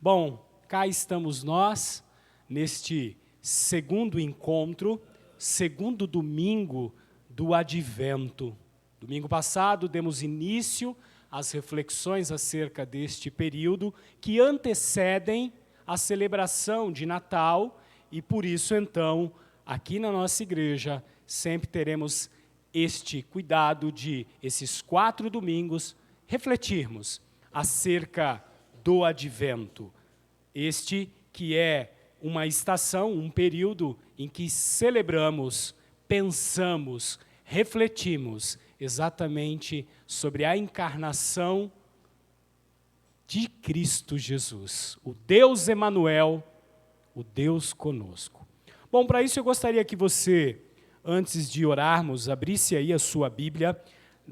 Bom, cá estamos nós, neste segundo encontro, segundo domingo do Advento. Domingo passado demos início às reflexões acerca deste período que antecedem a celebração de Natal e por isso, então, aqui na nossa igreja, sempre teremos este cuidado de, esses 4 domingos, refletirmos acerca do Advento. Este que é uma estação, um período em que celebramos, pensamos, refletimos exatamente sobre a encarnação de Cristo Jesus, o Deus Emanuel, o Deus conosco. Bom, para isso eu gostaria que você, antes de orarmos, abrisse aí a sua Bíblia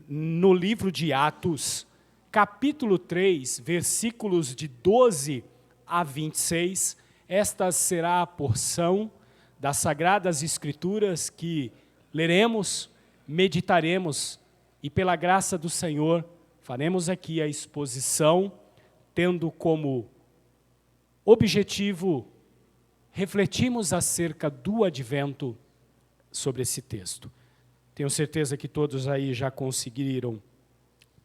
no livro de Atos, capítulo 3, versículos de 12 a 26. Esta será a porção das Sagradas Escrituras que leremos, meditaremos e, pela graça do Senhor, faremos aqui a exposição, tendo como objetivo refletirmos acerca do Advento sobre esse texto. Tenho certeza que todos aí já conseguiram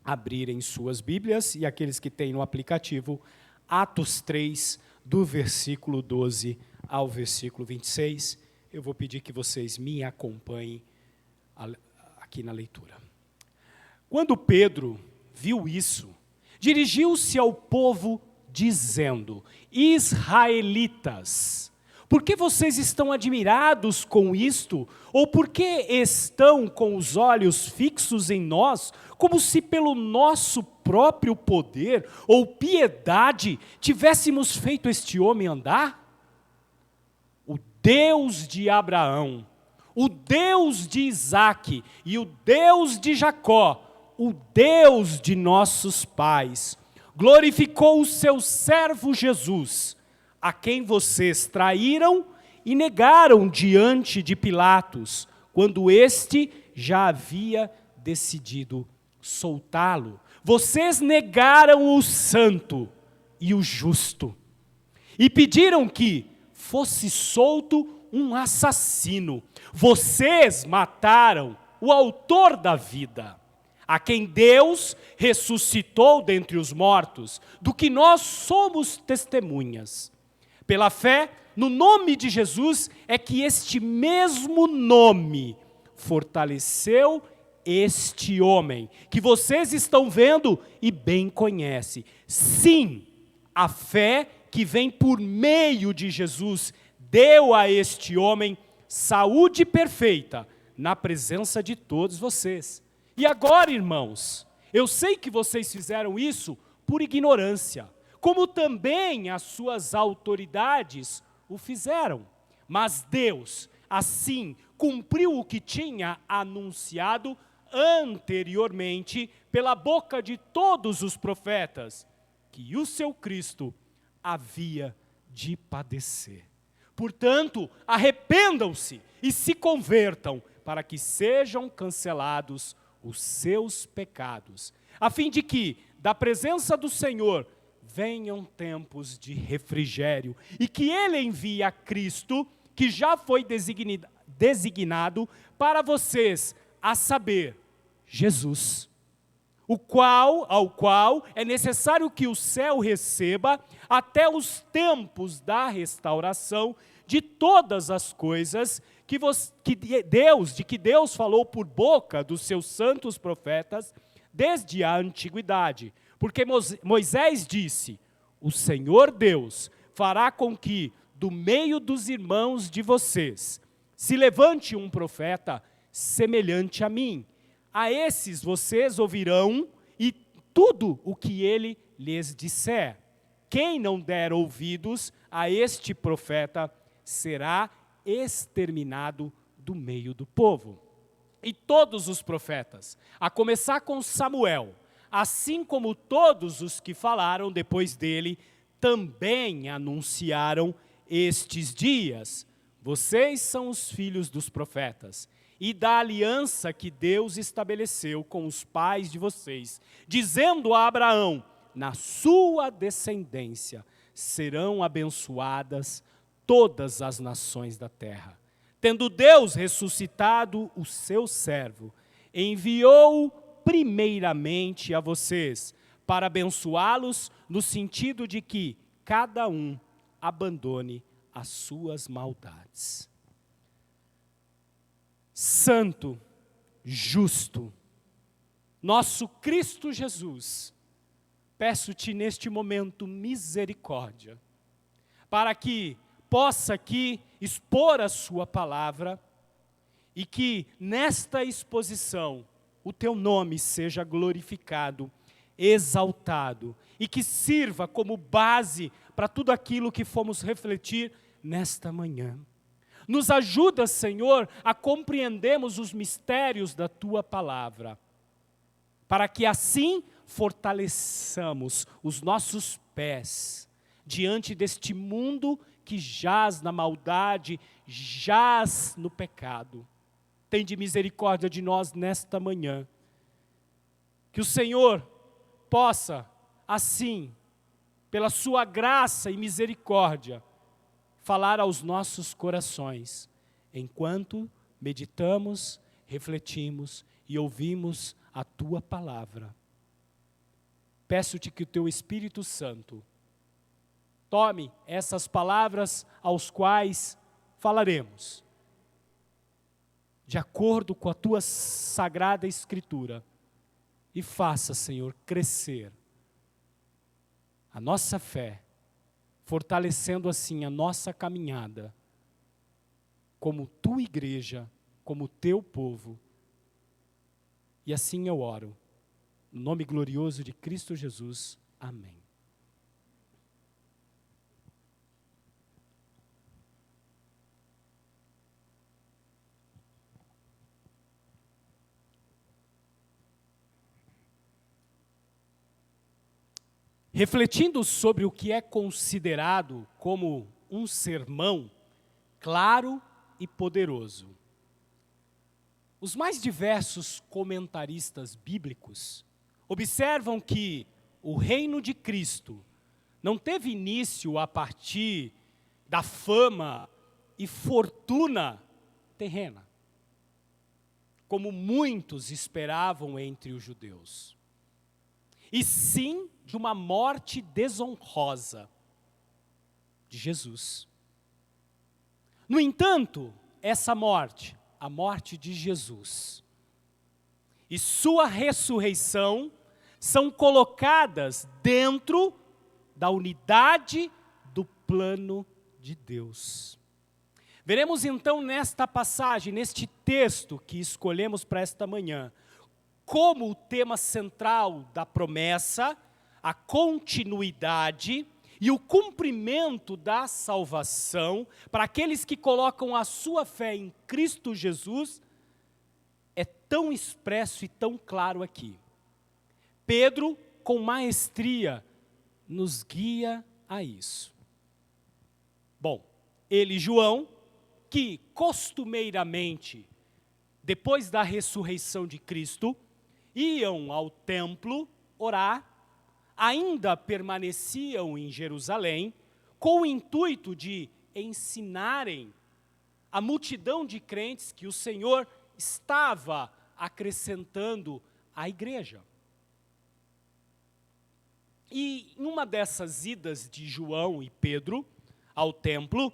abrir em suas Bíblias, e aqueles que têm no aplicativo, Atos 3, do versículo 12 ao versículo 26. Eu vou pedir que vocês me acompanhem aqui na leitura. Quando Pedro viu isso, dirigiu-se ao povo dizendo: Israelitas, por que vocês estão admirados com isto? Ou por que estão com os olhos fixos em nós, como se pelo nosso próprio poder ou piedade tivéssemos feito este homem andar? O Deus de Abraão, o Deus de Isaque e o Deus de Jacó, o Deus de nossos pais, glorificou o seu servo Jesus, a quem vocês traíram e negaram diante de Pilatos, quando este já havia decidido soltá-lo. Vocês negaram o santo e o justo, e pediram que fosse solto um assassino. Vocês mataram o autor da vida, a quem Deus ressuscitou dentre os mortos, do que nós somos testemunhas. Pela fé, no nome de Jesus, é que este mesmo nome fortaleceu este homem, que vocês estão vendo e bem conhecem. Sim, a fé que vem por meio de Jesus deu a este homem saúde perfeita na presença de todos vocês. E agora, irmãos, eu sei que vocês fizeram isso por ignorância, como também as suas autoridades o fizeram. Mas Deus, assim, cumpriu o que tinha anunciado anteriormente pela boca de todos os profetas, que o seu Cristo havia de padecer. Portanto, arrependam-se e se convertam, para que sejam cancelados os seus pecados, a fim de que, da presença do Senhor, venham tempos de refrigério, e que Ele envie a Cristo, que já foi designado para vocês, a saber, Jesus, ao qual é necessário que o céu receba até os tempos da restauração de todas as coisas que Deus falou por boca dos seus santos profetas desde a antiguidade. Porque Moisés disse: o Senhor Deus fará com que do meio dos irmãos de vocês se levante um profeta semelhante a mim. A esses vocês ouvirão e tudo o que ele lhes disser. Quem não der ouvidos a este profeta será exterminado do meio do povo. E todos os profetas, a começar com Samuel, assim como todos os que falaram depois dele, também anunciaram estes dias. Vocês são os filhos dos profetas e da aliança que Deus estabeleceu com os pais de vocês, dizendo a Abraão: na sua descendência serão abençoadas todas as nações da terra. Tendo Deus ressuscitado o seu servo, enviou-o primeiramente a vocês, para abençoá-los no sentido de que cada um abandone as suas maldades. Santo, justo, nosso Cristo Jesus, peço-te neste momento misericórdia, para que possa aqui expor a sua palavra e que nesta exposição o teu nome seja glorificado, exaltado e que sirva como base para tudo aquilo que fomos refletir nesta manhã. Nos ajuda, Senhor, a compreendermos os mistérios da tua palavra, para que assim fortaleçamos os nossos pés diante deste mundo que jaz na maldade, jaz no pecado. Tende misericórdia de nós nesta manhã. Que o Senhor possa, assim, pela sua graça e misericórdia, falar aos nossos corações, enquanto meditamos, refletimos e ouvimos a tua palavra. Peço-te que o teu Espírito Santo tome essas palavras aos quais falaremos, de acordo com a tua sagrada Escritura, e faça, Senhor, crescer a nossa fé, fortalecendo assim a nossa caminhada, como tua igreja, como teu povo. E assim eu oro, no nome glorioso de Cristo Jesus. Amém. Refletindo sobre o que é considerado como um sermão claro e poderoso, os mais diversos comentaristas bíblicos observam que o reino de Cristo não teve início a partir da fama e fortuna terrena, como muitos esperavam entre os judeus, e sim de uma morte desonrosa de Jesus. No entanto, essa morte, a morte de Jesus, e sua ressurreição são colocadas dentro da unidade do plano de Deus. Veremos então nesta passagem, neste texto que escolhemos para esta manhã, como o tema central da promessa, a continuidade e o cumprimento da salvação para aqueles que colocam a sua fé em Cristo Jesus é tão expresso e tão claro aqui. Pedro, com maestria, nos guia a isso. Bom, ele e João, que costumeiramente, depois da ressurreição de Cristo, iam ao templo orar, ainda permaneciam em Jerusalém, com o intuito de ensinarem a multidão de crentes que o Senhor estava acrescentando à igreja. E em uma dessas idas de João e Pedro ao templo,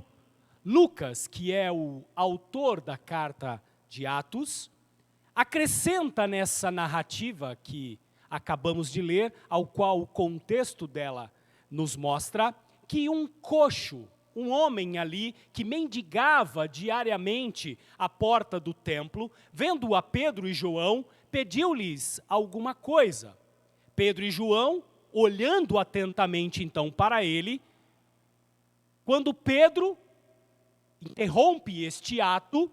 Lucas, que é o autor da carta de Atos, acrescenta nessa narrativa que acabamos de ler, ao qual o contexto dela nos mostra, que um coxo, um homem ali que mendigava diariamente à porta do templo, vendo a Pedro e João, pediu-lhes alguma coisa. Pedro e João, olhando atentamente então para ele, quando Pedro interrompe este ato,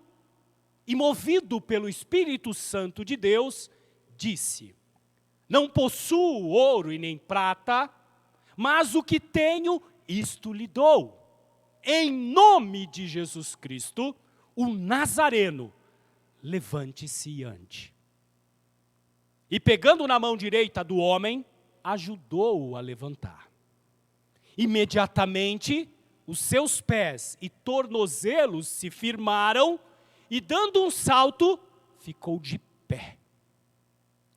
e movido pelo Espírito Santo de Deus, disse: não possuo ouro e nem prata, mas o que tenho, isto lhe dou. Em nome de Jesus Cristo, o Nazareno, levante-se e ande. E pegando na mão direita do homem, ajudou-o a levantar. Imediatamente, os seus pés e tornozelos se firmaram e, dando um salto, ficou de pé.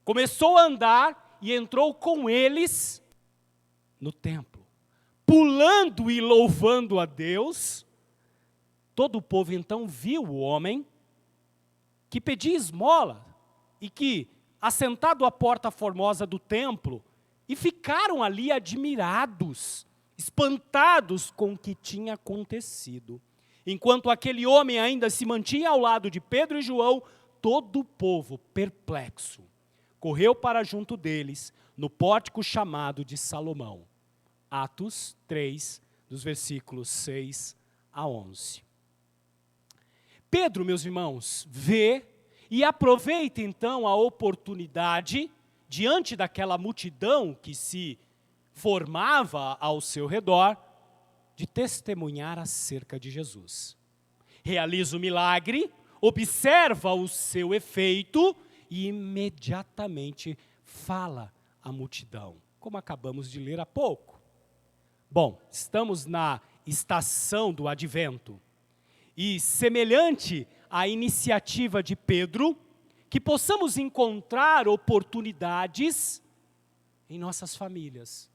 Começou a andar e entrou com eles no templo, pulando e louvando a Deus. Todo o povo então viu o homem que pedia esmola e que, assentado à porta formosa do templo, e ficaram ali admirados, espantados com o que tinha acontecido. Enquanto aquele homem ainda se mantinha ao lado de Pedro e João, todo o povo, perplexo, correu para junto deles, no pórtico chamado de Salomão. Atos 3, dos versículos 6 a 11. Pedro, meus irmãos, vê e aproveita então a oportunidade, diante daquela multidão que se formava ao seu redor, de testemunhar acerca de Jesus. Realiza o milagre, observa o seu efeito e imediatamente fala à multidão, como acabamos de ler há pouco. Bom, estamos na estação do advento e, semelhante à iniciativa de Pedro, que possamos encontrar oportunidades em nossas famílias,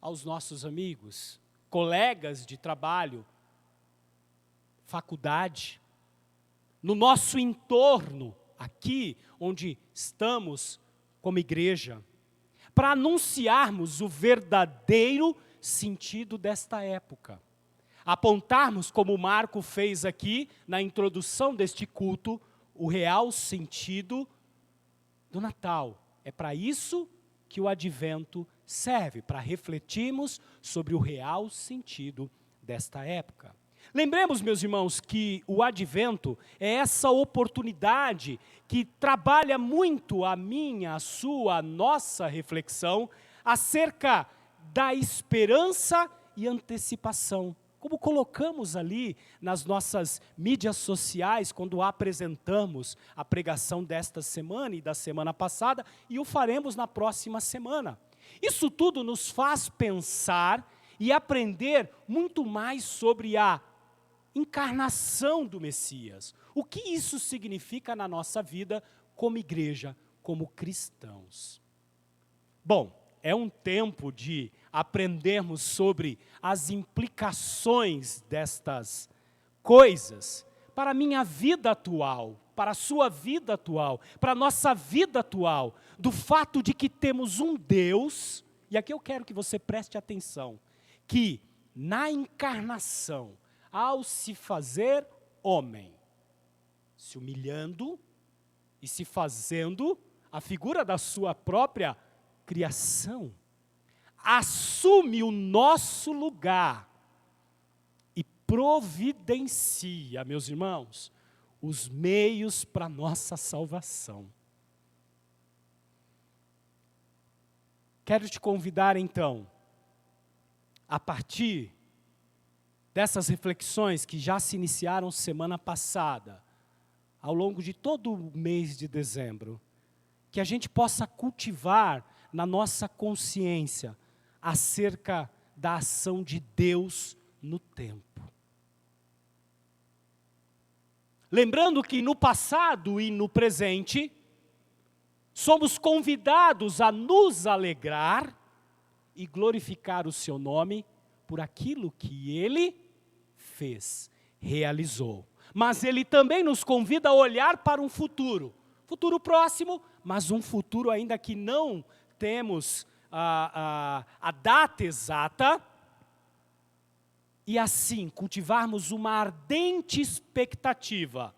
aos nossos amigos, colegas de trabalho, faculdade, no nosso entorno, aqui onde estamos como igreja, para anunciarmos o verdadeiro sentido desta época. Apontarmos, como Marco fez aqui na introdução deste culto, o real sentido do Natal. É para isso que o advento serve, para refletirmos sobre o real sentido desta época. Lembremos, meus irmãos, que o advento é essa oportunidade que trabalha muito a minha, a sua, a nossa reflexão acerca da esperança e antecipação. Como colocamos ali nas nossas mídias sociais, quando apresentamos a pregação desta semana e da semana passada, e o faremos na próxima semana. Isso tudo nos faz pensar e aprender muito mais sobre a encarnação do Messias. O que isso significa na nossa vida como igreja, como cristãos. Bom, é um tempo de aprendermos sobre as implicações destas coisas para a minha vida atual, para a sua vida atual, para a nossa vida atual, do fato de que temos um Deus, e aqui eu quero que você preste atenção, que na encarnação, ao se fazer homem, se humilhando e se fazendo a figura da sua própria criação, assume o nosso lugar e providencia, meus irmãos, os meios para a nossa salvação. Quero te convidar então, a partir dessas reflexões que já se iniciaram semana passada, ao longo de todo o mês de dezembro, que a gente possa cultivar na nossa consciência acerca da ação de Deus no tempo. Lembrando que no passado e no presente, somos convidados a nos alegrar e glorificar o seu nome por aquilo que Ele fez, realizou. Mas Ele também nos convida a olhar para um futuro próximo, mas um futuro ainda que não temos a data exata, e assim cultivarmos uma ardente expectativa,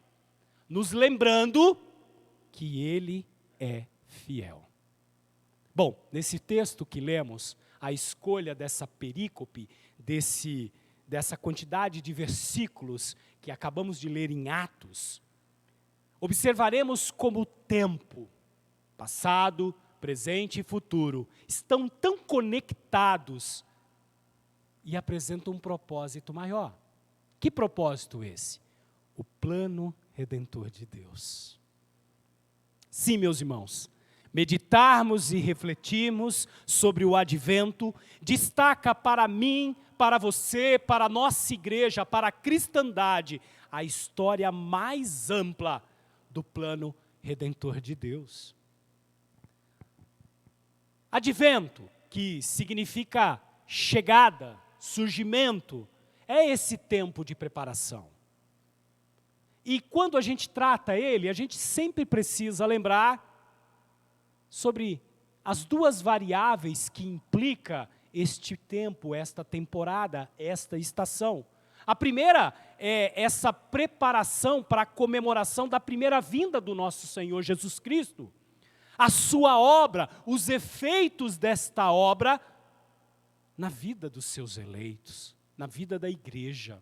nos lembrando que Ele é fiel. Bom, nesse texto que lemos, a escolha dessa perícope, dessa quantidade de versículos que acabamos de ler em Atos, observaremos como o tempo, passado, presente e futuro, estão tão conectados e apresentam um propósito maior. Que propósito esse? O plano redentor de Deus. Sim, meus irmãos, meditarmos e refletirmos sobre o advento, destaca para mim, para você, para a nossa igreja, para a cristandade, a história mais ampla do plano redentor de Deus. Advento, que significa chegada, surgimento, é esse tempo de preparação. E quando a gente trata ele, a gente sempre precisa lembrar sobre as duas variáveis que implica este tempo, esta temporada, esta estação. A primeira é essa preparação para a comemoração da primeira vinda do nosso Senhor Jesus Cristo. A sua obra, os efeitos desta obra na vida dos seus eleitos, na vida da igreja.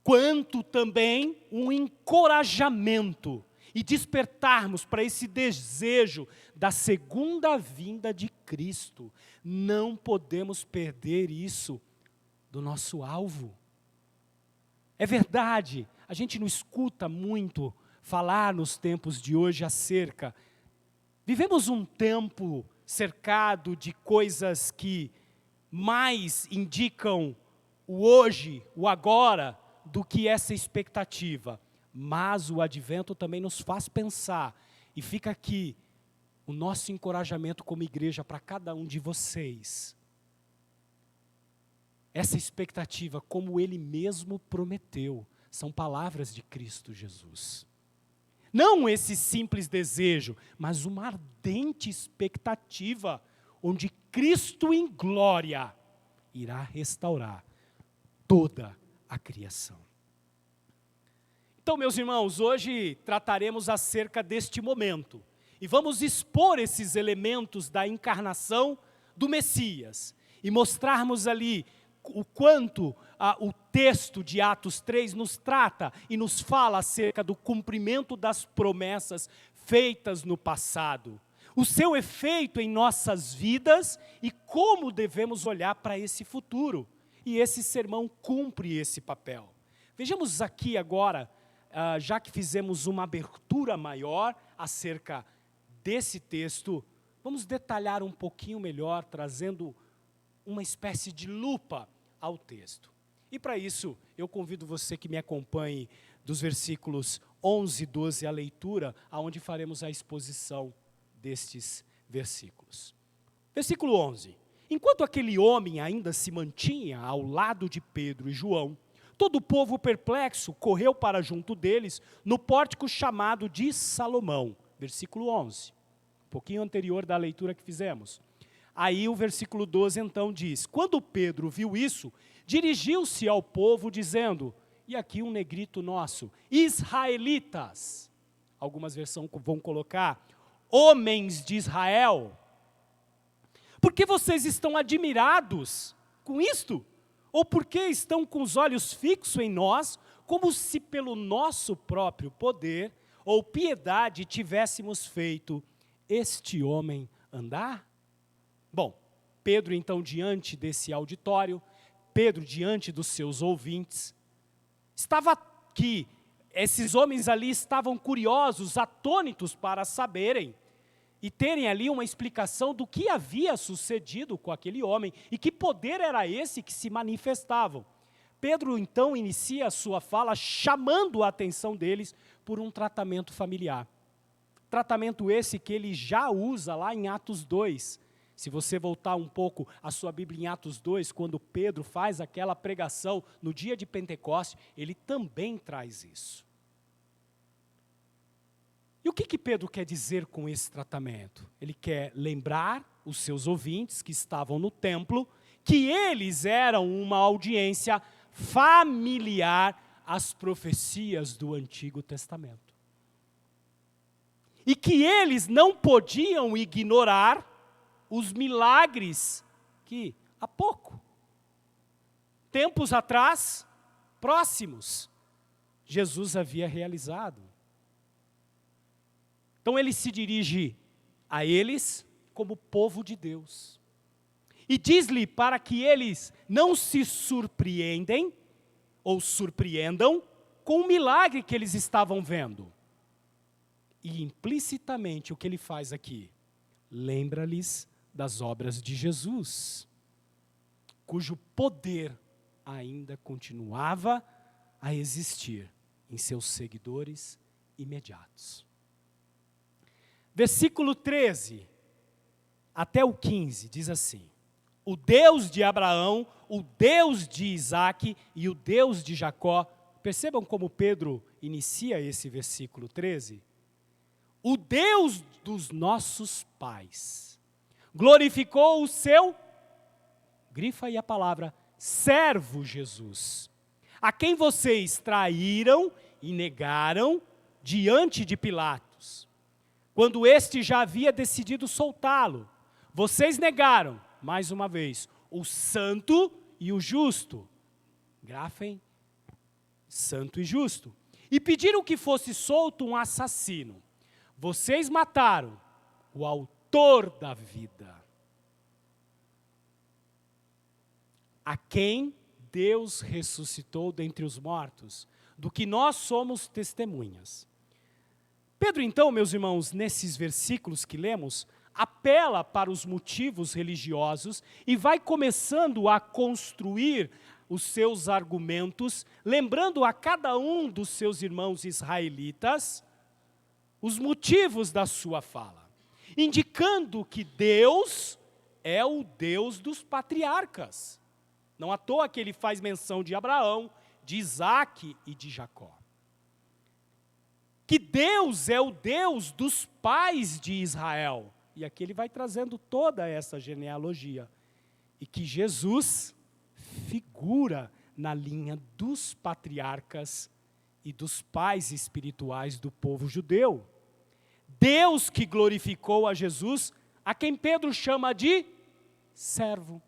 Quanto também um encorajamento e despertarmos para esse desejo da segunda vinda de Cristo. Não podemos perder isso do nosso alvo. É verdade, a gente não escuta muito falar nos tempos de hoje acerca. Vivemos um tempo cercado de coisas que mais indicam o hoje, o agora, do que essa expectativa. Mas o advento também nos faz pensar, e fica aqui o nosso encorajamento como igreja para cada um de vocês. Essa expectativa, como Ele mesmo prometeu, são palavras de Cristo Jesus. Não esse simples desejo, mas uma ardente expectativa, onde Cristo em glória irá restaurar toda a criação. Então, meus irmãos, hoje trataremos acerca deste momento. E vamos expor esses elementos da encarnação do Messias. E mostrarmos ali o quanto o texto de Atos 3 nos trata e nos fala acerca do cumprimento das promessas feitas no passado. O seu efeito em nossas vidas e como devemos olhar para esse futuro. E esse sermão cumpre esse papel. Vejamos aqui agora, já que fizemos uma abertura maior acerca desse texto, vamos detalhar um pouquinho melhor, trazendo uma espécie de lupa ao texto. E para isso, eu convido você que me acompanhe dos versículos 11 e 12 a leitura, aonde faremos a exposição destes versículos. Versículo 11. Enquanto aquele homem ainda se mantinha ao lado de Pedro e João, todo o povo perplexo correu para junto deles, no pórtico chamado de Salomão. Versículo 11. Um pouquinho anterior da leitura que fizemos. Aí o versículo 12 então diz: quando Pedro viu isso, dirigiu-se ao povo dizendo, e aqui um negrito nosso, israelitas. Algumas versões vão colocar, homens de Israel. Por que vocês estão admirados com isto? Ou por que estão com os olhos fixos em nós, como se pelo nosso próprio poder ou piedade tivéssemos feito este homem andar? Bom, Pedro então diante desse auditório, Pedro diante dos seus ouvintes, estava aqui, esses homens ali estavam curiosos, atônitos para saberem e terem ali uma explicação do que havia sucedido com aquele homem e que poder era esse que se manifestava. Pedro então inicia a sua fala chamando a atenção deles por um tratamento familiar. Tratamento esse que ele já usa lá em Atos 2. Se você voltar um pouco a sua Bíblia em Atos 2, quando Pedro faz aquela pregação no dia de Pentecostes, ele também traz isso. E o que Pedro quer dizer com esse tratamento? Ele quer lembrar os seus ouvintes que estavam no templo, que eles eram uma audiência familiar às profecias do Antigo Testamento. E que eles não podiam ignorar os milagres que, há pouco, tempos atrás, próximos, Jesus havia realizado. Então ele se dirige a eles como povo de Deus. E diz-lhe para que eles não se surpreendem, ou surpreendam, com o milagre que eles estavam vendo. E implicitamente o que ele faz aqui? Lembra-lhes das obras de Jesus, cujo poder ainda continuava a existir em seus seguidores imediatos. Versículo 13 até o 15 diz assim: o Deus de Abraão, o Deus de Isaque e o Deus de Jacó. Percebam como Pedro inicia esse versículo 13. O Deus dos nossos pais glorificou o seu, grifa aí a palavra, servo Jesus, a quem vocês traíram e negaram diante de Pilatos, quando este já havia decidido soltá-lo. Vocês negaram, mais uma vez, o santo e o justo. Grafem, santo e justo. E pediram que fosse solto um assassino. Vocês mataram o autor da vida, a quem Deus ressuscitou dentre os mortos, do que nós somos testemunhas. Pedro, então, meus irmãos, nesses versículos que lemos, apela para os motivos religiosos e vai começando a construir os seus argumentos, lembrando a cada um dos seus irmãos israelitas os motivos da sua fala, indicando que Deus é o Deus dos patriarcas. Não à toa que ele faz menção de Abraão, de Isaque e de Jacó. Que Deus é o Deus dos pais de Israel. E aqui ele vai trazendo toda essa genealogia. E que Jesus figura na linha dos patriarcas e dos pais espirituais do povo judeu. Deus que glorificou a Jesus, a quem Pedro chama de servo.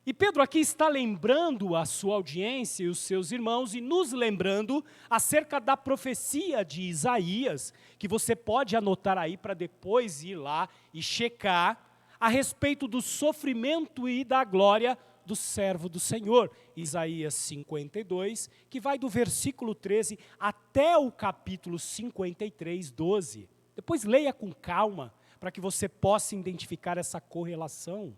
E Pedro aqui está lembrando a sua audiência e os seus irmãos, e nos lembrando acerca da profecia de Isaías, que você pode anotar aí para depois ir lá e checar, a respeito do sofrimento e da glória do servo do Senhor. Isaías 52, que vai do versículo 13 até o capítulo 53, 12. Depois leia com calma, para que você possa identificar essa correlação.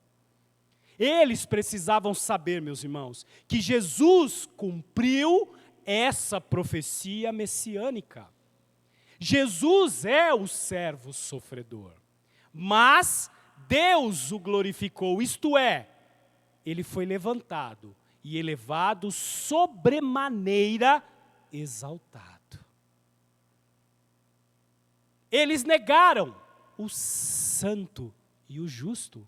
Eles precisavam saber, meus irmãos, que Jesus cumpriu essa profecia messiânica. Jesus é o servo sofredor, mas Deus o glorificou, isto é, ele foi levantado e elevado sobremaneira exaltado. Eles negaram o santo e o justo.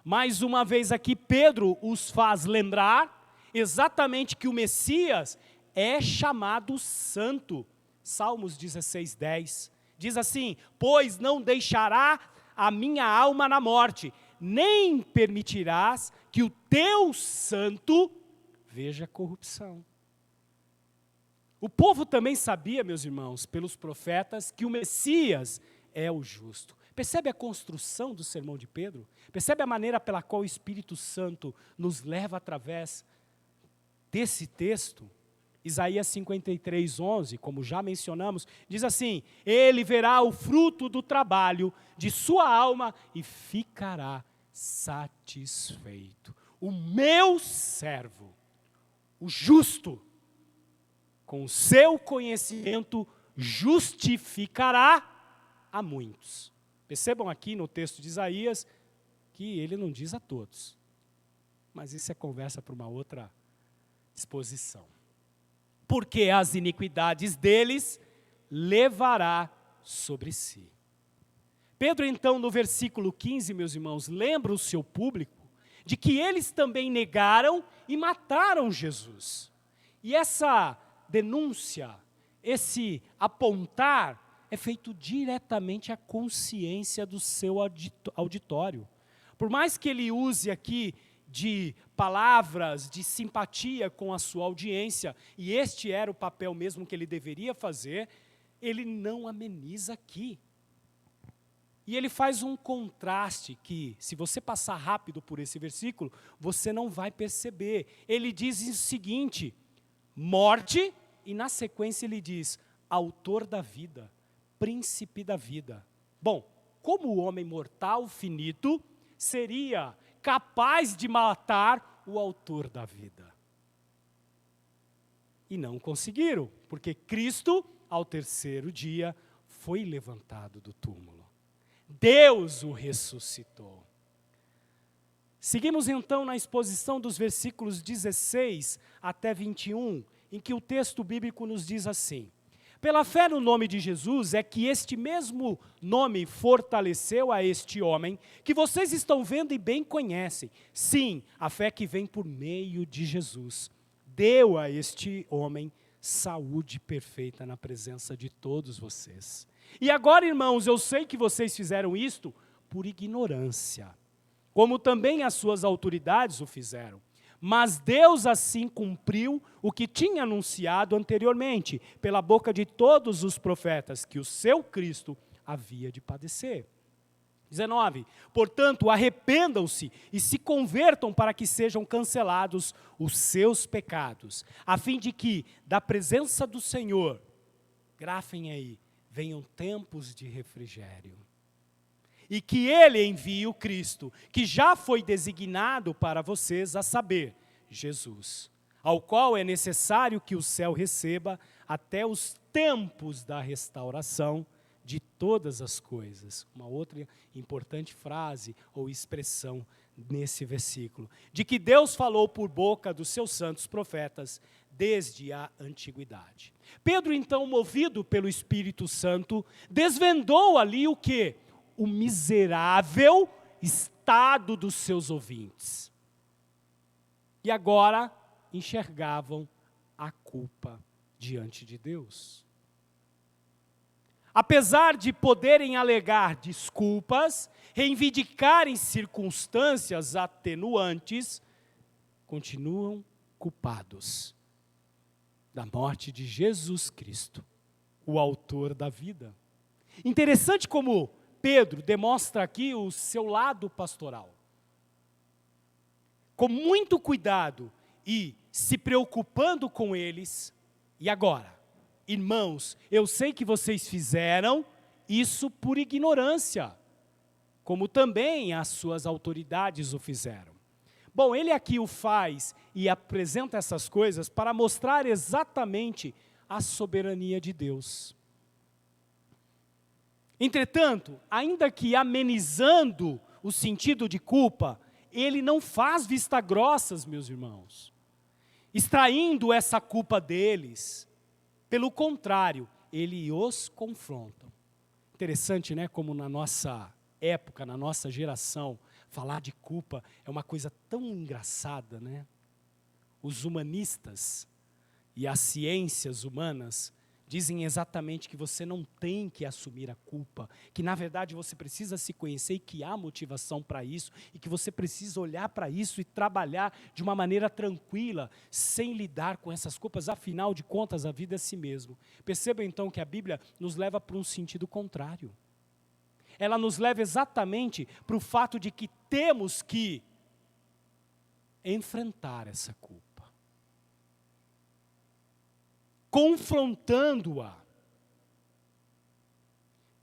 Mais uma vez aqui Pedro os faz lembrar exatamente que o Messias é chamado santo. Salmos 16, 10. Diz assim: pois não deixará a minha alma na morte, nem permitirás que o teu santo veja corrupção. O povo também sabia, meus irmãos, pelos profetas, que o Messias é o justo. Percebe a construção do sermão de Pedro? Percebe a maneira pela qual o Espírito Santo nos leva através desse texto? Isaías 53, 11, como já mencionamos, diz assim: ele verá o fruto do trabalho de sua alma e ficará satisfeito. O meu servo, o justo, com o seu conhecimento justificará a muitos. Percebam aqui no texto de Isaías que ele não diz a todos. Mas isso é conversa para uma outra exposição. Porque as iniquidades deles levará sobre si. Pedro, então, no versículo 15, meus irmãos, lembra o seu público de que eles também negaram e mataram Jesus. E essa denúncia, esse apontar, é feito diretamente à consciência do seu auditório. Por mais que ele use aqui de palavras de simpatia com a sua audiência, e este era o papel mesmo que ele deveria fazer, ele não ameniza aqui. E ele faz um contraste que, se você passar rápido por esse versículo, você não vai perceber. Ele diz o seguinte: morte, e na sequência ele diz, autor da vida. príncipe da vida. Bom, como o homem mortal, finito, seria capaz de matar o autor da vida? E não conseguiram, porque Cristo, ao terceiro dia, foi levantado do túmulo. Deus o ressuscitou. Seguimos então na exposição dos versículos 16 até 21, em que o texto bíblico nos diz assim: pela fé no nome de Jesus é que este mesmo nome fortaleceu a este homem, que vocês estão vendo e bem conhecem. Sim, a fé que vem por meio de Jesus deu a este homem saúde perfeita na presença de todos vocês. E agora, irmãos, eu sei que vocês fizeram isto por ignorância, como também as suas autoridades o fizeram. Mas Deus assim cumpriu o que tinha anunciado anteriormente, pela boca de todos os profetas, que o seu Cristo havia de padecer. 19. Portanto, arrependam-se e se convertam para que sejam cancelados os seus pecados, a fim de que, da presença do Senhor, grafem aí, venham tempos de refrigério. E que Ele envie o Cristo, que já foi designado para vocês, a saber, Jesus, ao qual é necessário que o céu receba até os tempos da restauração de todas as coisas. Uma outra importante frase ou expressão nesse versículo, de que Deus falou por boca dos seus santos profetas desde a antiguidade. Pedro, então, movido pelo Espírito Santo, desvendou ali o quê? O miserável estado dos seus ouvintes. E agora enxergavam a culpa diante de Deus. Apesar de poderem alegar desculpas, reivindicarem circunstâncias atenuantes, continuam culpados da morte de Jesus Cristo, o autor da vida. Interessante como Pedro demonstra aqui o seu lado pastoral. Com muito cuidado e se preocupando com eles. E agora, irmãos, eu sei que vocês fizeram isso por ignorância, como também as suas autoridades o fizeram. Bom, ele aqui o faz e apresenta essas coisas para mostrar exatamente a soberania de Deus. Entretanto, ainda que amenizando o sentido de culpa, ele não faz vista grossas, meus irmãos, extraindo essa culpa deles. Pelo contrário, ele os confronta. Interessante, né, como na nossa época, na nossa geração, falar de culpa é uma coisa tão engraçada, né? Os humanistas e as ciências humanas dizem exatamente que você não tem que assumir a culpa, que na verdade você precisa se conhecer e que há motivação para isso, e que você precisa olhar para isso e trabalhar de uma maneira tranquila, sem lidar com essas culpas, afinal de contas a vida é si mesmo. Perceba então que a Bíblia nos leva para um sentido contrário. Ela nos leva exatamente para o fato de que temos que enfrentar essa culpa, confrontando-a.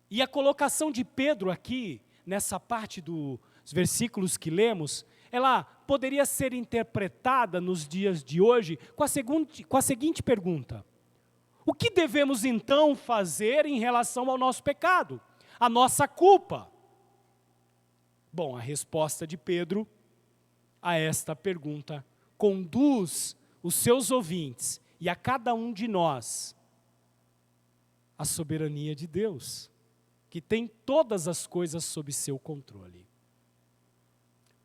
E a colocação de Pedro aqui, nessa parte dos versículos que lemos, ela poderia ser interpretada nos dias de hoje com a seguinte pergunta: o que devemos então fazer em relação ao nosso pecado, a nossa culpa? Bom, a resposta de Pedro a esta pergunta conduz os seus ouvintes e a cada um de nós à soberania de Deus, que tem todas as coisas sob seu controle.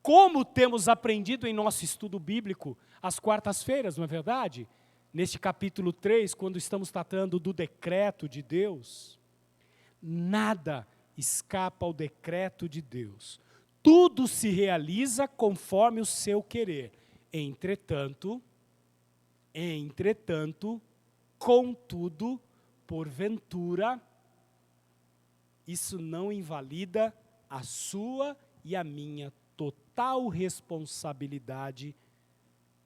Como temos aprendido em nosso estudo bíblico às quartas-feiras, não é verdade? Neste capítulo 3, quando estamos tratando do decreto de Deus, nada escapa ao decreto de Deus. Tudo se realiza conforme o seu querer. Entretanto, contudo, porventura, isso não invalida a sua e a minha total responsabilidade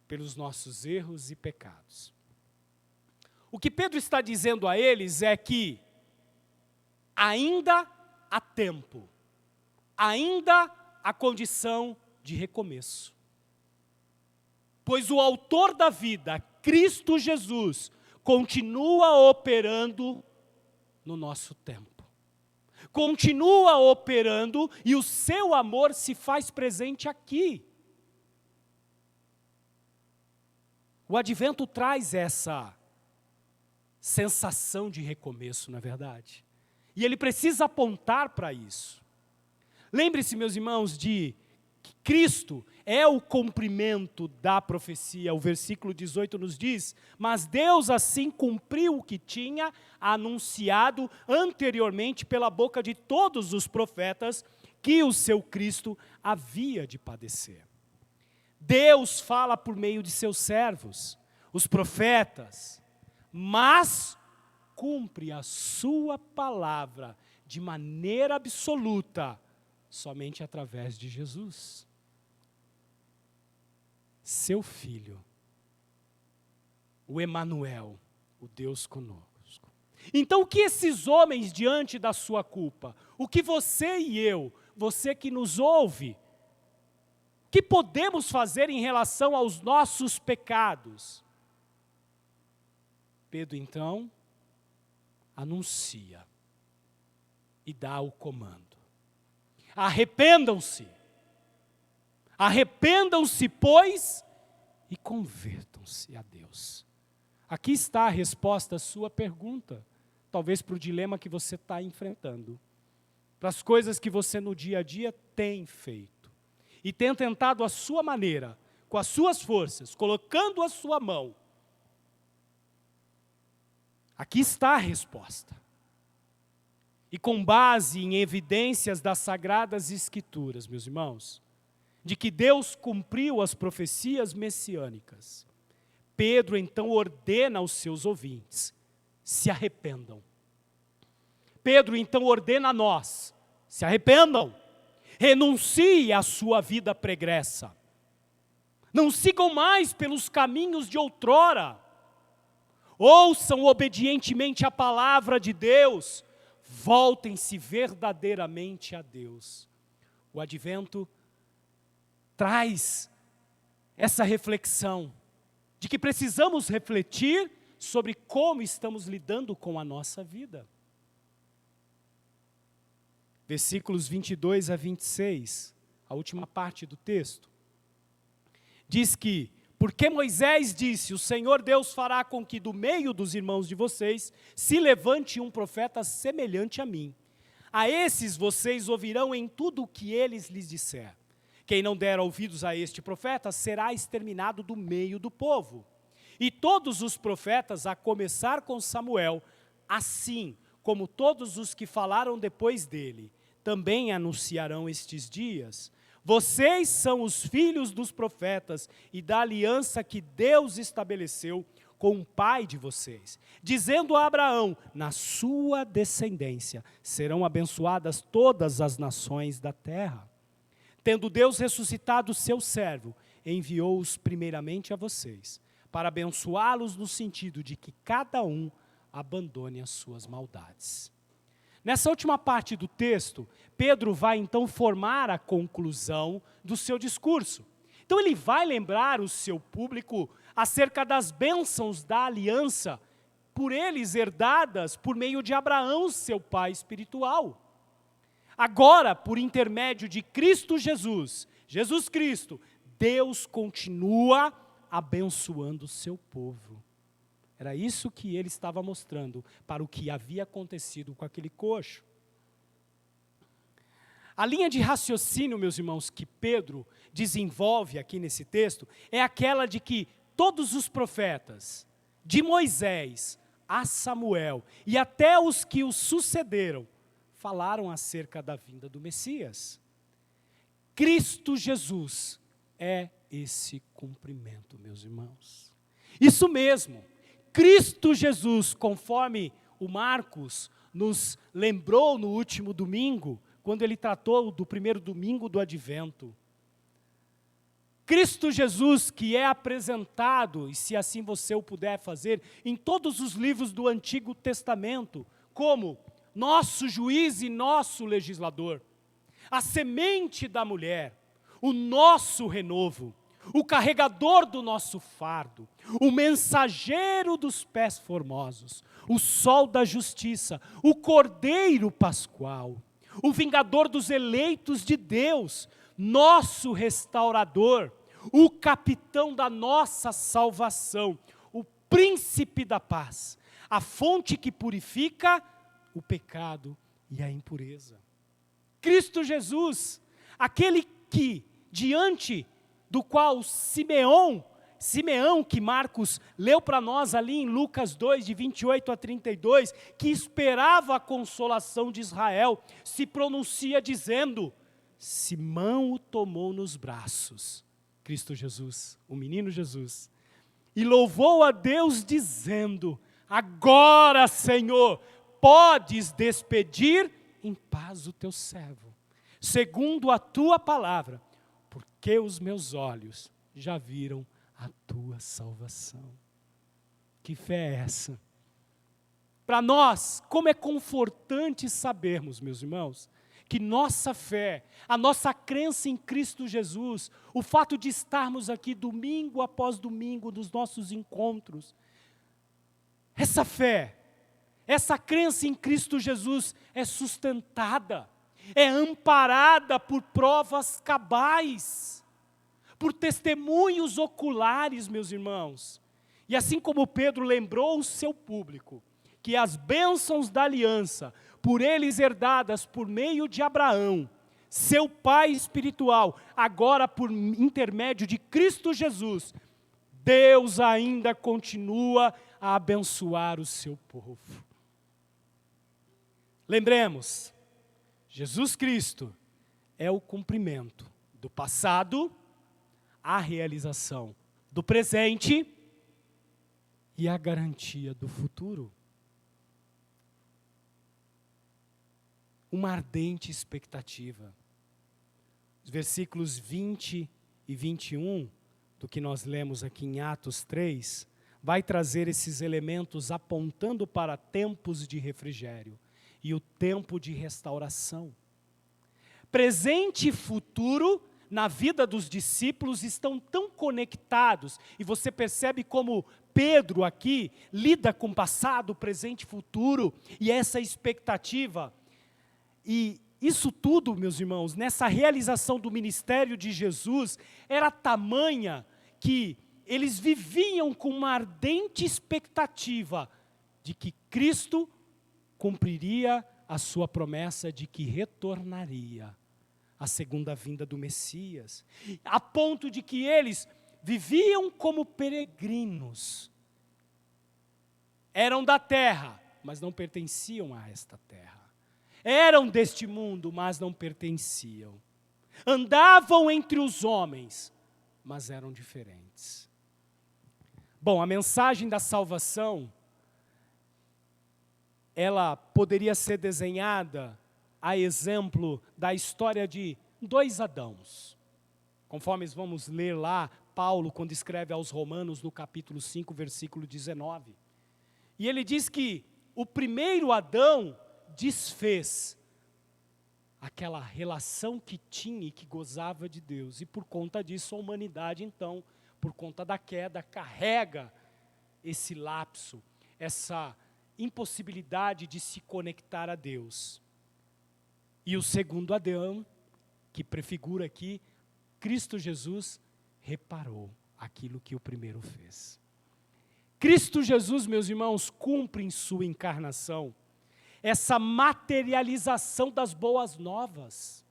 pelos nossos erros e pecados. O que Pedro está dizendo a eles é que ainda há tempo, ainda há condição de recomeço. Pois o autor da vida, Cristo Jesus, continua operando no nosso tempo. Continua operando e o seu amor se faz presente aqui. O advento traz essa sensação de recomeço, não é verdade? E ele precisa apontar para isso. Lembre-se, meus irmãos, de que Cristo é o cumprimento da profecia. O versículo 18 nos diz: mas Deus assim cumpriu o que tinha anunciado anteriormente pela boca de todos os profetas, que o seu Cristo havia de padecer. Deus fala por meio de seus servos, os profetas, mas cumpre a sua palavra de maneira absoluta, somente através de Jesus, seu Filho, o Emanuel, o Deus conosco. Então, o que esses homens diante da sua culpa, o que você e eu, você que nos ouve, o que podemos fazer em relação aos nossos pecados? Pedro, então, anuncia e dá o comando. Arrependam-se. Arrependam-se, pois, e convertam-se a Deus. Aqui está a resposta à sua pergunta, talvez para o dilema que você está enfrentando, para as coisas que você no dia a dia tem feito, e tem tentado a sua maneira, com as suas forças, colocando a sua mão. Aqui está a resposta. E com base em evidências das Sagradas Escrituras, meus irmãos, de que Deus cumpriu as profecias messiânicas, Pedro então ordena aos seus ouvintes: se arrependam. Pedro então ordena a nós: se arrependam, renuncie à sua vida pregressa, não sigam mais pelos caminhos de outrora, ouçam obedientemente a palavra de Deus, voltem-se verdadeiramente a Deus. O advento traz essa reflexão de que precisamos refletir sobre como estamos lidando com a nossa vida. Versículos 22 a 26, a última parte do texto, diz que: porque Moisés disse, o Senhor Deus fará com que do meio dos irmãos de vocês se levante um profeta semelhante a mim. A esses vocês ouvirão em tudo o que eles lhes disser. Quem não der ouvidos a este profeta será exterminado do meio do povo. E todos os profetas, a começar com Samuel, assim como todos os que falaram depois dele, também anunciarão estes dias. Vocês são os filhos dos profetas e da aliança que Deus estabeleceu com o pai de vocês, dizendo a Abraão: na sua descendência serão abençoadas todas as nações da terra. Tendo Deus ressuscitado seu servo, enviou-os primeiramente a vocês, para abençoá-los no sentido de que cada um abandone as suas maldades. Nessa última parte do texto, Pedro vai então formar a conclusão do seu discurso. Então ele vai lembrar o seu público acerca das bênçãos da aliança, por eles herdadas por meio de Abraão, seu pai espiritual. Agora, por intermédio de Cristo Jesus, Jesus Cristo, Deus continua abençoando o seu povo. Era isso que ele estava mostrando para o que havia acontecido com aquele coxo. A linha de raciocínio, meus irmãos, que Pedro desenvolve aqui nesse texto, é aquela de que todos os profetas, de Moisés a Samuel, e até os que o sucederam, falaram acerca da vinda do Messias. Cristo Jesus é esse cumprimento, meus irmãos. Isso mesmo. Cristo Jesus, conforme o Marcos nos lembrou no último domingo, quando ele tratou do primeiro domingo do Advento. Cristo Jesus, que é apresentado, e se assim você o puder fazer, em todos os livros do Antigo Testamento, como nosso juiz e nosso legislador, a semente da mulher, o nosso renovo, o carregador do nosso fardo, o mensageiro dos pés formosos, o sol da justiça, o cordeiro pascual, o vingador dos eleitos de Deus, nosso restaurador, o capitão da nossa salvação, o príncipe da paz, a fonte que purifica o pecado e a impureza. Cristo Jesus, aquele que, diante do qual Simeão, que Marcos leu para nós ali em Lucas 2, de 28 a 32, que esperava a consolação de Israel, se pronuncia dizendo: Simão o tomou nos braços, Cristo Jesus, o menino Jesus, e louvou a Deus dizendo: agora, Senhor, podes despedir em paz o teu servo, segundo a tua palavra, porque os meus olhos já viram a tua salvação. Que fé é essa? Para nós, como é confortante sabermos, meus irmãos, que nossa fé, a nossa crença em Cristo Jesus, o fato de estarmos aqui domingo após domingo nos nossos encontros, essa fé, essa crença em Cristo Jesus é sustentada, é amparada por provas cabais, por testemunhos oculares, meus irmãos. E assim como Pedro lembrou o seu público, que as bênçãos da aliança, por eles herdadas por meio de Abraão, seu pai espiritual, agora por intermédio de Cristo Jesus, Deus ainda continua a abençoar o seu povo. Lembremos, Jesus Cristo é o cumprimento do passado, a realização do presente e a garantia do futuro. Uma ardente expectativa. Os versículos 20 e 21, do que nós lemos aqui em Atos 3, vai trazer esses elementos apontando para tempos de refrigério e o tempo de restauração. Presente e futuro na vida dos discípulos estão tão conectados, e você percebe como Pedro aqui lida com passado, presente e futuro, e essa expectativa. E isso tudo, meus irmãos, nessa realização do ministério de Jesus, era tamanha que eles viviam com uma ardente expectativa de que Cristo cumpriria a sua promessa de que retornaria a segunda vinda do Messias, a ponto de que eles viviam como peregrinos. Eram da terra, mas não pertenciam a esta terra. Eram deste mundo, mas não pertenciam. Andavam entre os homens, mas eram diferentes. Bom, a mensagem da salvação, ela poderia ser desenhada a exemplo da história de dois Adãos. Conforme vamos ler lá, Paulo, quando escreve aos Romanos, no capítulo 5, versículo 19. E ele diz que o primeiro Adão desfez aquela relação que tinha e que gozava de Deus. E por conta disso, a humanidade, então, por conta da queda, carrega esse lapso, essa impossibilidade de se conectar a Deus. E o segundo Adão, que prefigura aqui, Cristo Jesus, reparou aquilo que o primeiro fez. Cristo Jesus, meus irmãos, cumpre em sua encarnação essa materialização das boas novas.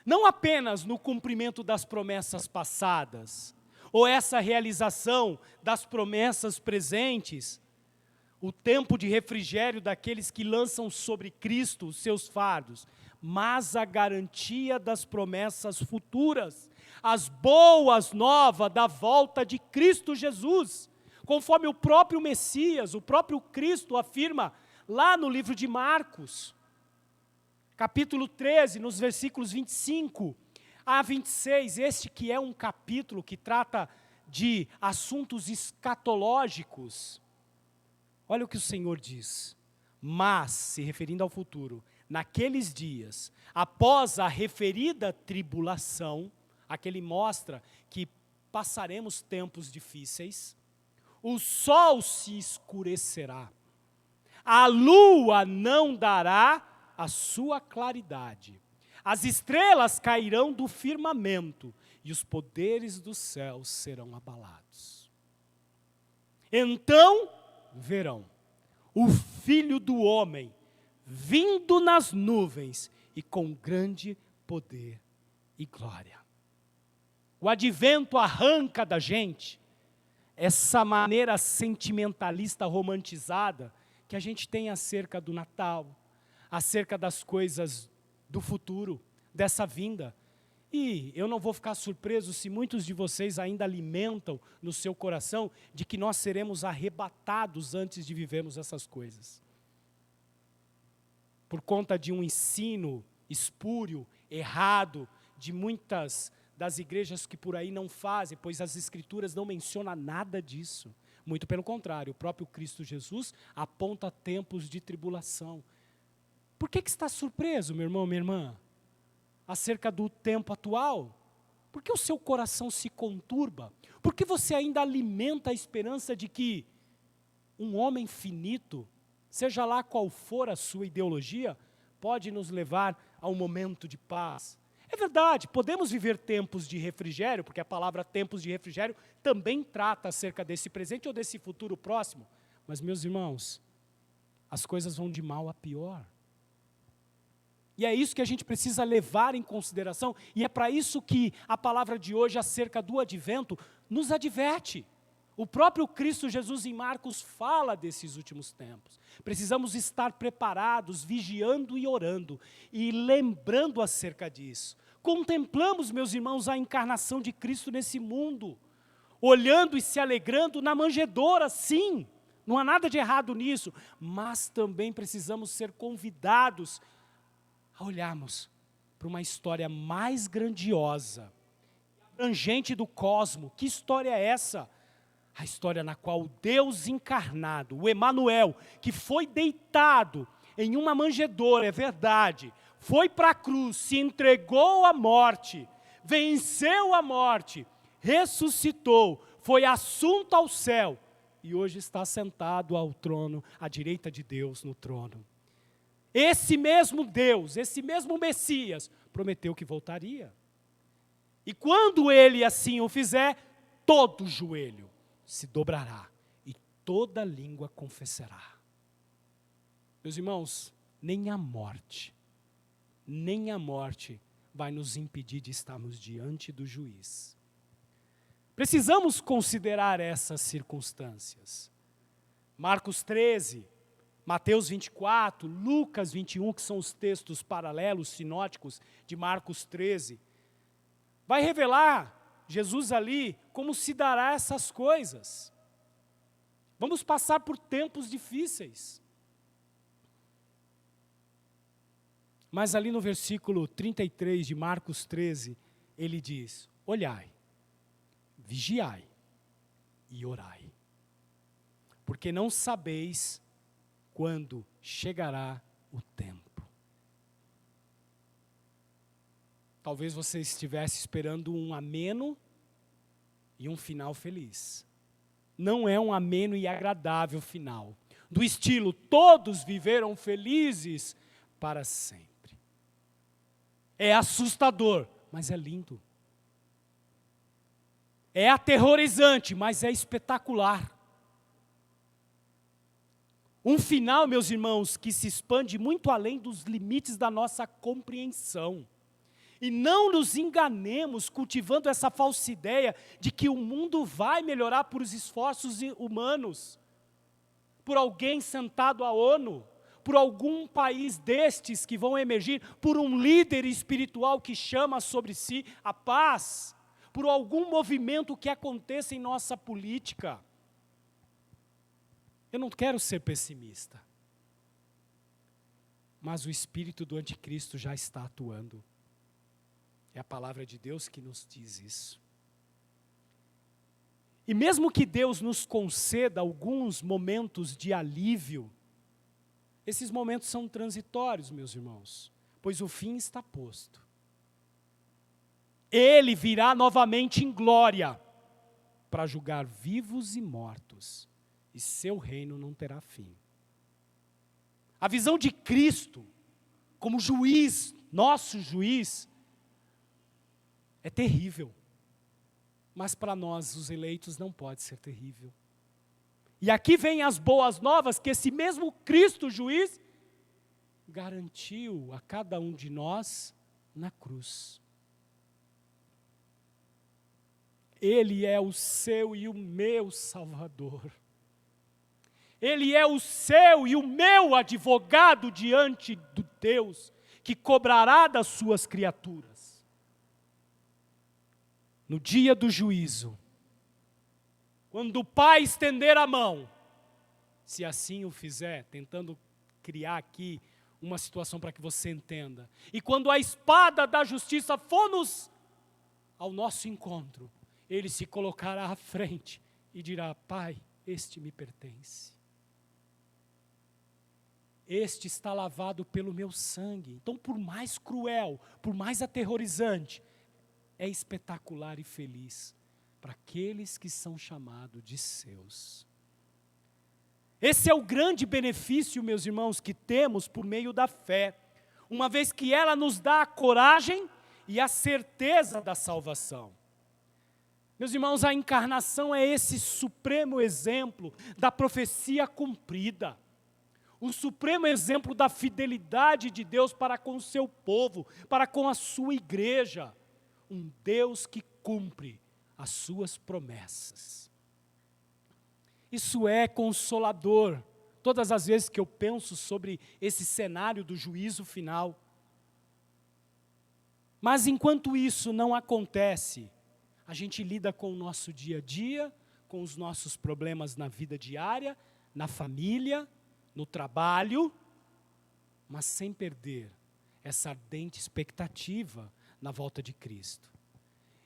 Não apenas no cumprimento das promessas passadas, ou essa realização das promessas presentes, o tempo de refrigério daqueles que lançam sobre Cristo os seus fardos, mas a garantia das promessas futuras, as boas novas da volta de Cristo Jesus, conforme o próprio Messias, o próprio Cristo afirma lá no livro de Marcos, capítulo 13, nos versículos 25 a 26, este que é um capítulo que trata de assuntos escatológicos. Olha o que o Senhor diz: Mas, se referindo ao futuro, naqueles dias, após a referida tribulação, aquele mostra que passaremos tempos difíceis, o sol se escurecerá, a lua não dará a sua claridade, as estrelas cairão do firmamento e os poderes dos céus serão abalados. Então verão o Filho do Homem vindo nas nuvens e com grande poder e glória. O advento arranca da gente essa maneira sentimentalista romantizada que a gente tem acerca do Natal, acerca das coisas do futuro, dessa vinda. E eu não vou ficar surpreso se muitos de vocês ainda alimentam no seu coração de que nós seremos arrebatados antes de vivermos essas coisas. Por conta de um ensino espúrio, errado, de muitas das igrejas que por aí não fazem, pois as Escrituras não mencionam nada disso. Muito pelo contrário, o próprio Cristo Jesus aponta tempos de tribulação. Por que está surpreso, meu irmão, minha irmã, acerca do tempo atual? Por que o seu coração se conturba? Por que você ainda alimenta a esperança de que um homem finito, seja lá qual for a sua ideologia, pode nos levar a um momento de paz? É verdade, podemos viver tempos de refrigério, porque a palavra tempos de refrigério também trata acerca desse presente ou desse futuro próximo. Mas, meus irmãos, as coisas vão de mal a pior. E é isso que a gente precisa levar em consideração, e é para isso que a palavra de hoje acerca do advento nos adverte. O próprio Cristo Jesus em Marcos fala desses últimos tempos. Precisamos estar preparados, vigiando e orando, e lembrando acerca disso. Contemplamos, meus irmãos, a encarnação de Cristo nesse mundo, olhando e se alegrando na manjedoura, sim, não há nada de errado nisso, mas também precisamos ser convidados a olharmos para uma história mais grandiosa, abrangente do cosmos. Que história é essa? A história na qual o Deus encarnado, o Emanuel, que foi deitado em uma manjedoura, é verdade, foi para a cruz, se entregou à morte, venceu a morte, ressuscitou, foi assunto ao céu, e hoje está sentado ao trono, à direita de Deus no trono. Esse mesmo Deus, esse mesmo Messias, prometeu que voltaria. E quando ele assim o fizer, todo joelho se dobrará e toda língua confessará. Meus irmãos, nem a morte vai nos impedir de estarmos diante do juiz. Precisamos considerar essas circunstâncias. Marcos 13, Mateus 24, Lucas 21, que são os textos paralelos, sinóticos de Marcos 13, vai revelar Jesus ali como se dará essas coisas. Vamos passar por tempos difíceis. Mas ali no versículo 33 de Marcos 13, ele diz: olhai, vigiai e orai, porque não sabeis quando chegará o tempo. Talvez você estivesse esperando um ameno e um final feliz. Não é um ameno e agradável final, do estilo todos viveram felizes para sempre. É assustador, mas é lindo. É aterrorizante, mas é espetacular. Um final, meus irmãos, que se expande muito além dos limites da nossa compreensão. E não nos enganemos cultivando essa falsa ideia de que o mundo vai melhorar por os esforços humanos, por alguém sentado à ONU, por algum país destes que vão emergir, por um líder espiritual que chama sobre si a paz, por algum movimento que aconteça em nossa política. Eu não quero ser pessimista, mas o espírito do anticristo já está atuando. É a palavra de Deus que nos diz isso. E mesmo que Deus nos conceda alguns momentos de alívio, Esses momentos são transitórios, meus irmãos, pois o fim está posto. Ele virá novamente em glória para julgar vivos e mortos, e seu reino não terá fim. A visão de Cristo como juiz, nosso juiz, é terrível. Mas para nós, os eleitos, não pode ser terrível. E aqui vem as boas novas, que esse mesmo Cristo juiz garantiu a cada um de nós na cruz. Ele é o seu e o meu Salvador. Ele é o seu e o meu advogado diante do Deus, que cobrará das suas criaturas. No dia do juízo, quando o Pai estender a mão, se assim o fizer, tentando criar aqui uma situação para que você entenda, e quando a espada da justiça for ao nosso encontro, ele se colocará à frente e dirá: Pai, este me pertence. Este está lavado pelo meu sangue. Então, por mais cruel, por mais aterrorizante, é espetacular e feliz para aqueles que são chamados de seus. Esse é o grande benefício, meus irmãos, que temos por meio da fé, uma vez que ela nos dá a coragem e a certeza da salvação. Meus irmãos, a encarnação é esse supremo exemplo da profecia cumprida. O supremo exemplo da fidelidade de Deus para com o seu povo, para com a sua igreja. Um Deus que cumpre as suas promessas. Isso é consolador, todas as vezes que eu penso sobre esse cenário do juízo final. Mas enquanto isso não acontece, a gente lida com o nosso dia a dia, com os nossos problemas na vida diária, na família, no trabalho, mas sem perder essa ardente expectativa na volta de Cristo.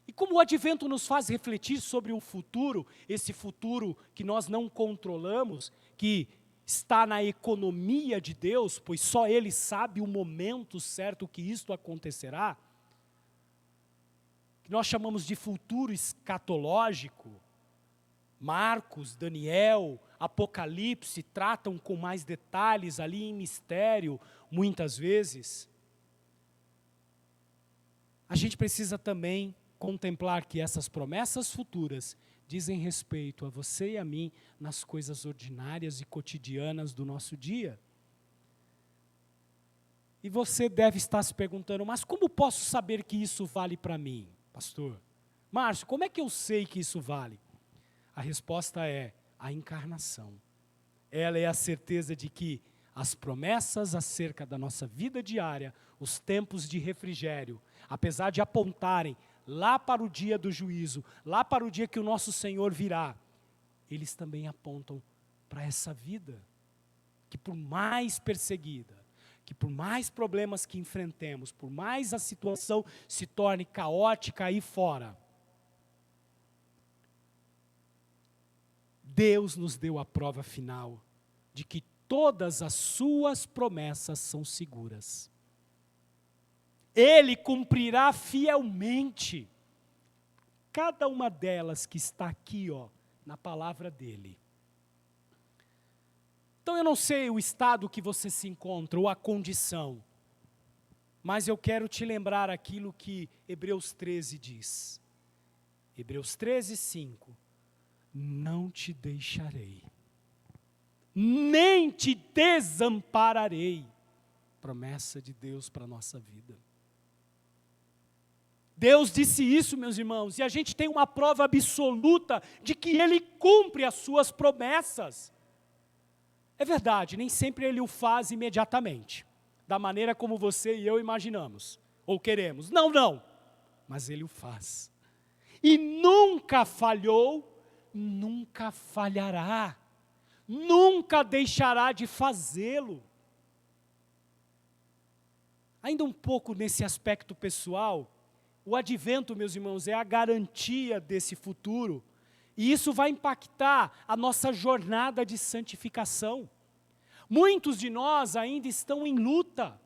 E como o advento nos faz refletir sobre um futuro, esse futuro que nós não controlamos, que está na economia de Deus, pois só Ele sabe o momento certo que isto acontecerá, que nós chamamos de futuro escatológico. Marcos, Daniel, Apocalipse tratam com mais detalhes ali em mistério, muitas vezes. A gente precisa também contemplar que essas promessas futuras dizem respeito a você e a mim nas coisas ordinárias e cotidianas do nosso dia. E você deve estar se perguntando: mas como posso saber que isso vale para mim, pastor? Márcio, como é que eu sei que isso vale? A resposta é a encarnação. Ela é a certeza de que as promessas acerca da nossa vida diária, os tempos de refrigério, apesar de apontarem lá para o dia do juízo, lá para o dia que o nosso Senhor virá, eles também apontam para essa vida, que por mais perseguida, que por mais problemas que enfrentemos, por mais a situação se torne caótica aí fora, Deus nos deu a prova final de que todas as suas promessas são seguras. Ele cumprirá fielmente cada uma delas que está aqui, na palavra dele. Então eu não sei o estado que você se encontra, ou a condição, mas eu quero te lembrar aquilo que Hebreus 13 diz. Hebreus 13, 5. Não te deixarei, nem te desampararei. Promessa de Deus para a nossa vida. Deus disse isso, meus irmãos, e a gente tem uma prova absoluta de que Ele cumpre as suas promessas. É verdade, nem sempre Ele o faz imediatamente, da maneira como você e eu imaginamos, ou queremos. Não, mas Ele o faz. E nunca falhou, nunca falhará, nunca deixará de fazê-lo. Ainda um pouco nesse aspecto pessoal, o advento, meus irmãos, é a garantia desse futuro, e isso vai impactar a nossa jornada de santificação. Muitos de nós ainda estão em luta,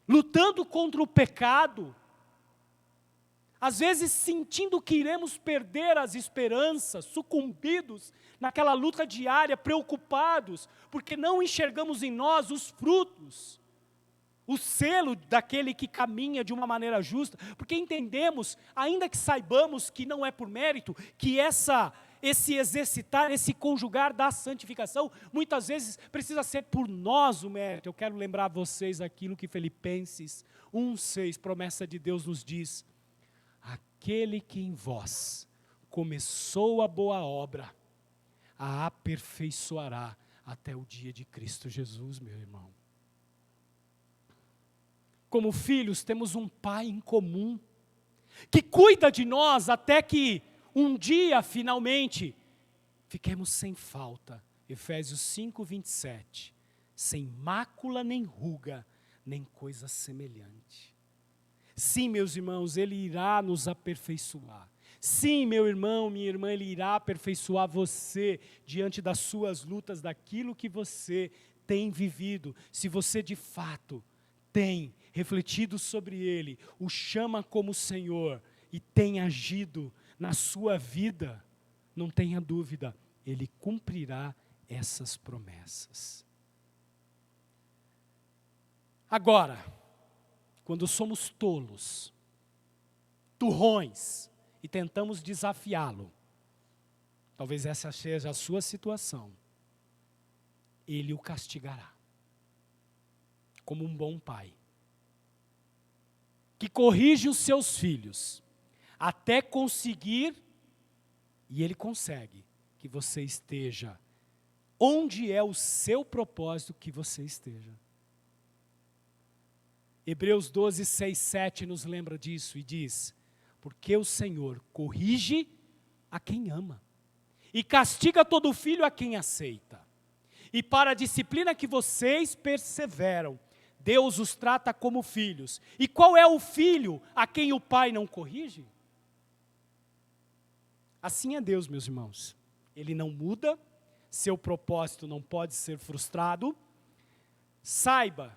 lutando contra o pecado, às vezes sentindo que iremos perder as esperanças, sucumbidos naquela luta diária, preocupados, porque não enxergamos em nós os frutos, o selo daquele que caminha de uma maneira justa, porque entendemos, ainda que saibamos que não é por mérito, que esse exercitar, esse conjugar da santificação, muitas vezes precisa ser por nós o mérito. Eu quero lembrar a vocês aquilo que Filipenses 1,6, promessa de Deus nos diz: aquele que em vós começou a boa obra, a aperfeiçoará até o dia de Cristo Jesus, meu irmão. Como filhos, temos um Pai em comum, que cuida de nós até que um dia, finalmente, fiquemos sem falta. Efésios 5:27, sem mácula nem ruga, nem coisa semelhante. Sim, meus irmãos, Ele irá nos aperfeiçoar. Sim, meu irmão, minha irmã, Ele irá aperfeiçoar você diante das suas lutas, daquilo que você tem vivido. Se você de fato tem refletido sobre Ele, o chama como Senhor e tem agido na sua vida, não tenha dúvida, Ele cumprirá essas promessas. Agora, quando somos tolos, turrões, e tentamos desafiá-lo, talvez essa seja a sua situação, Ele o castigará, como um bom pai, que corrige os seus filhos, até conseguir, e Ele consegue, que você esteja onde é o seu propósito que você esteja. Hebreus 12, 6, 7 nos lembra disso e diz: porque o Senhor corrige a quem ama, e castiga todo filho a quem aceita. E para a disciplina que vocês perseveram, Deus os trata como filhos. E qual é o filho a quem o pai não corrige? Assim é Deus, meus irmãos. Ele não muda, seu propósito não pode ser frustrado. Saiba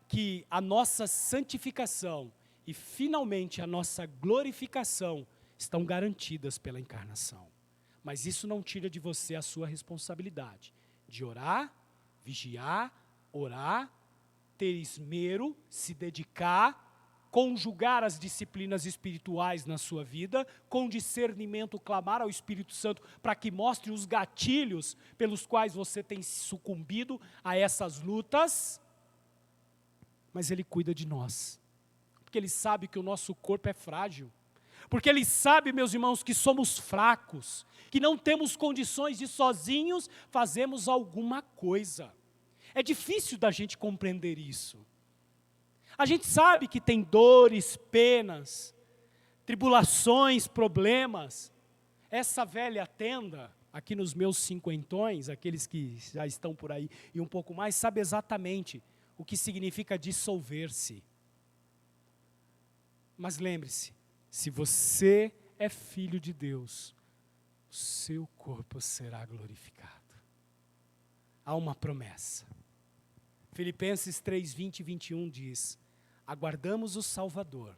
que a nossa santificação e finalmente a nossa glorificação estão garantidas pela encarnação. Mas isso não tira de você a sua responsabilidade de orar, vigiar, orar, ter esmero, se dedicar, conjugar as disciplinas espirituais na sua vida, com discernimento clamar ao Espírito Santo para que mostre os gatilhos pelos quais você tem sucumbido a essas lutas. Mas Ele cuida de nós, porque Ele sabe que o nosso corpo é frágil, porque Ele sabe, meus irmãos, que somos fracos, que não temos condições de sozinhos fazermos alguma coisa. É difícil da gente compreender isso. A gente sabe que tem dores, penas, tribulações, problemas. Essa velha tenda, aqui nos meus cinquentões, aqueles que já estão por aí e um pouco mais, sabe exatamente o que significa dissolver-se. Mas lembre-se, se você é filho de Deus, o seu corpo será glorificado. Há uma promessa. Filipenses 3, 20 e 21 diz: aguardamos o Salvador,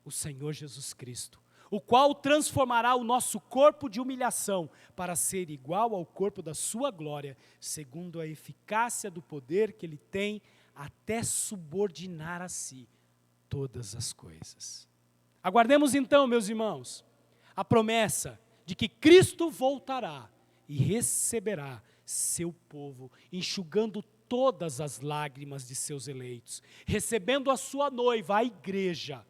o Senhor Jesus Cristo, o qual transformará o nosso corpo de humilhação para ser igual ao corpo da sua glória, segundo a eficácia do poder que Ele tem, até subordinar a si todas as coisas. Aguardemos então, meus irmãos, a promessa de que Cristo voltará e receberá seu povo, enxugando todas as lágrimas de seus eleitos, recebendo a sua noiva, a igreja,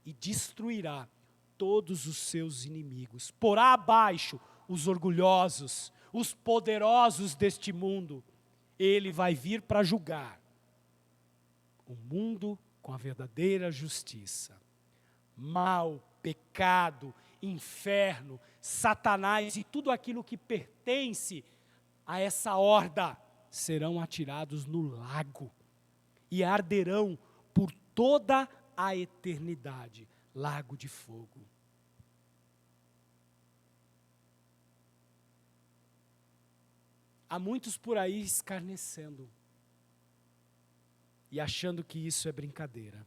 e destruirá todos os seus inimigos, porá abaixo os orgulhosos, os poderosos deste mundo. Ele vai vir para julgar o mundo com a verdadeira justiça. Mal, pecado, inferno, Satanás e tudo aquilo que pertence a essa horda serão atirados no lago e arderão por toda a eternidade, lago de fogo. há muitos por aí escarnecendo e achando que isso é brincadeira.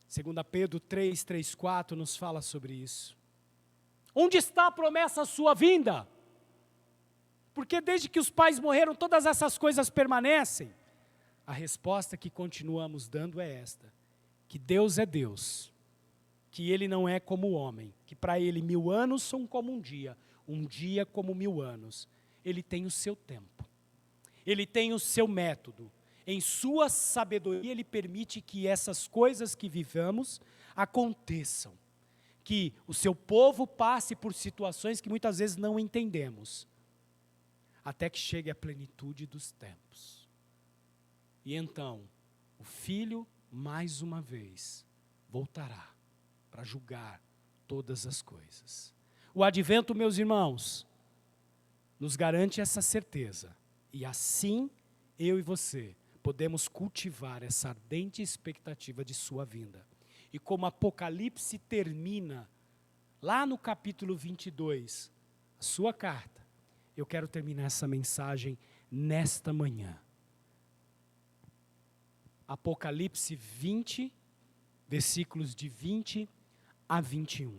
Segunda Pedro 3, 3, 4 nos fala sobre isso. Onde está a promessa à sua vinda? Porque desde que os pais morreram, todas essas coisas permanecem. A resposta que continuamos dando é esta: que Deus é Deus, que Ele não é como o homem, que para Ele 1000 anos são como um dia como 1000 anos. Ele tem o seu tempo, Ele tem o seu método. Em sua sabedoria, Ele permite que essas coisas que vivamos aconteçam. Que o seu povo passe por situações que muitas vezes não entendemos. Até que chegue a plenitude dos tempos. E então, o Filho, mais uma vez, voltará para julgar todas as coisas. O advento, meus irmãos, nos garante essa certeza. E assim, eu e você podemos cultivar essa ardente expectativa de sua vinda. E como Apocalipse termina, lá no capítulo 22, a sua carta, eu quero terminar essa mensagem nesta manhã. Apocalipse 20, versículos de 20 a 21.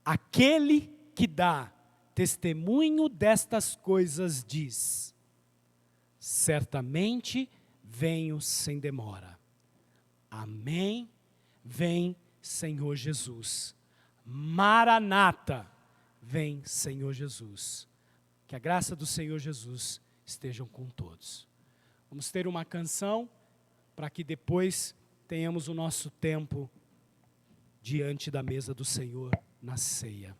Aquele que dá testemunho destas coisas diz: certamente venho sem demora. Amém. Vem, Senhor Jesus. Maranata. Vem, Senhor Jesus. Que a graça do Senhor Jesus estejam com todos. Vamos ter uma canção para que depois tenhamos o nosso tempo diante da mesa do Senhor na ceia.